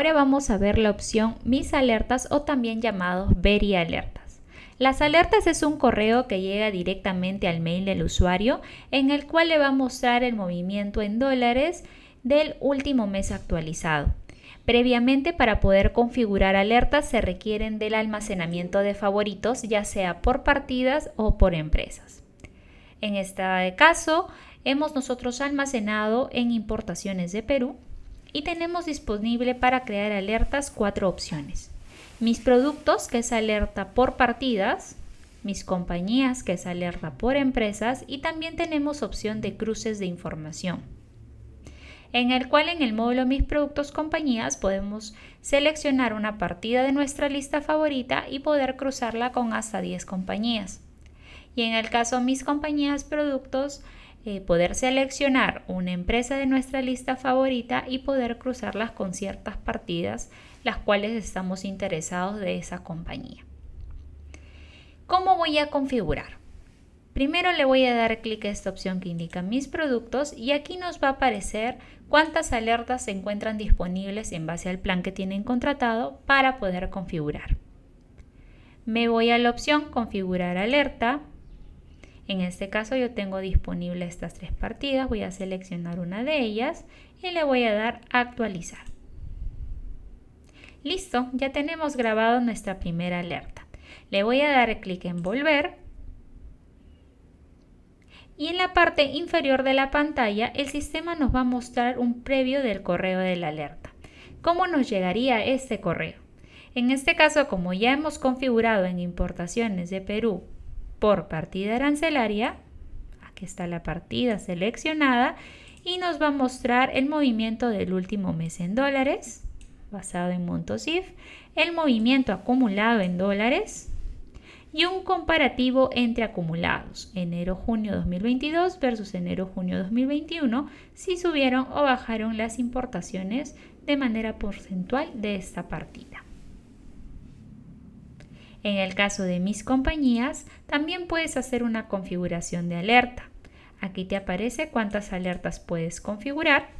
Ahora vamos a ver la opción Mis alertas o también llamados Very alertas. Las alertas es un correo que llega directamente al mail del usuario en el cual le va a mostrar el movimiento en dólares del último mes actualizado. Previamente, para poder configurar alertas se requieren del almacenamiento de favoritos, ya sea por partidas o por empresas. En este caso, hemos nosotros almacenado en importaciones de Perú y tenemos disponible para crear alertas 4 opciones. Mis productos, que es alerta por partidas, mis compañías, que es alerta por empresas, y también tenemos opción de cruces de información, en el cual en el módulo Mis productos compañías podemos seleccionar una partida de nuestra lista favorita y poder cruzarla con hasta 10 compañías. Y en el caso Mis compañías productos, poder seleccionar una empresa de nuestra lista favorita y poder cruzarlas con ciertas partidas las cuales estamos interesados de esa compañía. ¿Cómo voy a configurar? Primero le voy a dar clic a esta opción que indica Mis productos y aquí nos va a aparecer cuántas alertas se encuentran disponibles en base al plan que tienen contratado para poder configurar. Me voy a la opción Configurar alerta. En este caso yo tengo disponible estas 3 partidas, voy a seleccionar una de ellas y le voy a dar a actualizar. Listo, ya tenemos grabado nuestra primera alerta. Le voy a dar clic en volver y en la parte inferior de la pantalla el sistema nos va a mostrar un previo del correo de la alerta. ¿Cómo nos llegaría este correo? En este caso, como ya hemos configurado en importaciones de Perú por partida arancelaria, aquí está la partida seleccionada y nos va a mostrar el movimiento del último mes en dólares basado en montos IF, el movimiento acumulado en dólares y un comparativo entre acumulados enero-junio 2022 versus enero-junio 2021 si subieron o bajaron las importaciones de manera porcentual de esta partida. En el caso de Mis compañías, también puedes hacer una configuración de alerta. Aquí te aparece cuántas alertas puedes configurar.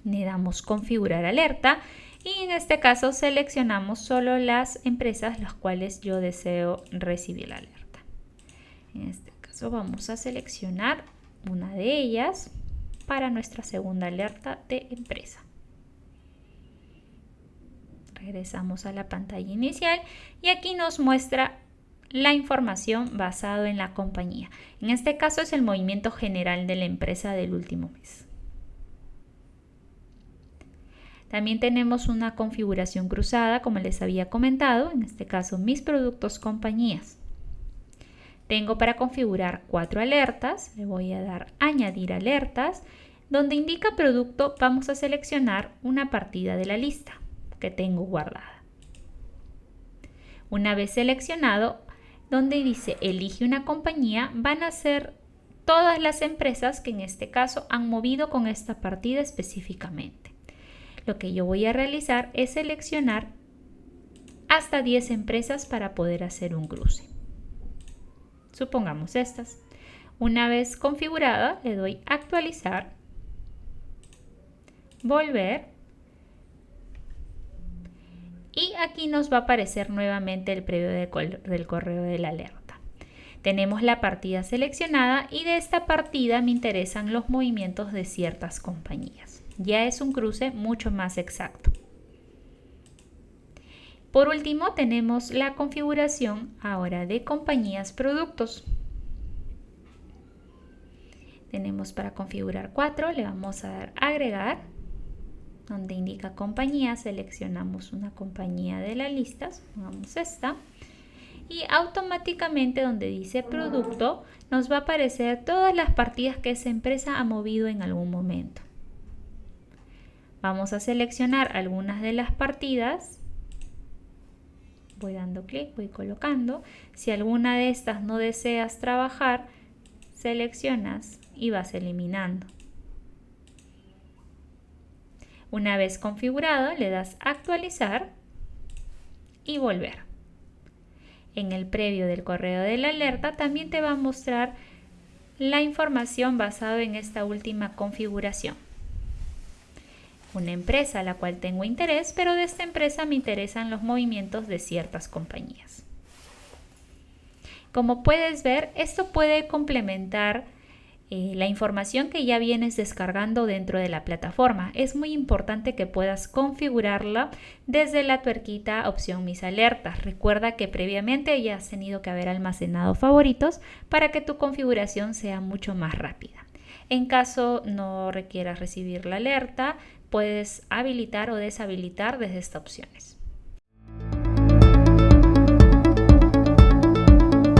Le damos configurar alerta y en este caso seleccionamos solo las empresas las cuales yo deseo recibir la alerta. En este caso vamos a seleccionar una de ellas para nuestra segunda alerta de empresa. Regresamos a la pantalla inicial y aquí nos muestra la información basado en la compañía. En este caso es el movimiento general de la empresa del último mes. También tenemos una configuración cruzada, como les había comentado, en este caso Mis productos compañías. Tengo para configurar 4 alertas, le voy a dar añadir alertas, donde indica producto vamos a seleccionar una partida de la lista que tengo guardada. Una vez seleccionado, donde dice elige una compañía, van a ser todas las empresas que en este caso han movido con esta partida específicamente. Lo que yo voy a realizar es seleccionar hasta 10 empresas para poder hacer un cruce. Supongamos estas. Una vez configurada, le doy actualizar, volver. Y aquí nos va a aparecer nuevamente el previo del correo de la alerta. Tenemos la partida seleccionada y de esta partida me interesan los movimientos de ciertas compañías. Ya es un cruce mucho más exacto. Por último, tenemos la configuración ahora de compañías productos. Tenemos para configurar 4, le vamos a dar agregar. Donde indica compañía, seleccionamos una compañía de la lista, pongamos esta, y automáticamente donde dice producto nos va a aparecer todas las partidas que esa empresa ha movido en algún momento. Vamos a seleccionar algunas de las partidas, voy dando clic, voy colocando. Si alguna de estas no deseas trabajar, seleccionas y vas eliminando. Una vez configurado, le das actualizar y volver. En el previo del correo de la alerta también te va a mostrar la información basada en esta última configuración. una empresa a la cual tengo interés, pero de esta empresa me interesan los movimientos de ciertas compañías. Como puedes ver, esto puede complementar la información que ya vienes descargando dentro de la plataforma. Es muy importante que puedas configurarla desde la tuerquita opción mis alertas. Recuerda que previamente ya has tenido que haber almacenado favoritos para que tu configuración sea mucho más rápida. En caso no requieras recibir la alerta, puedes habilitar o deshabilitar desde estas opciones.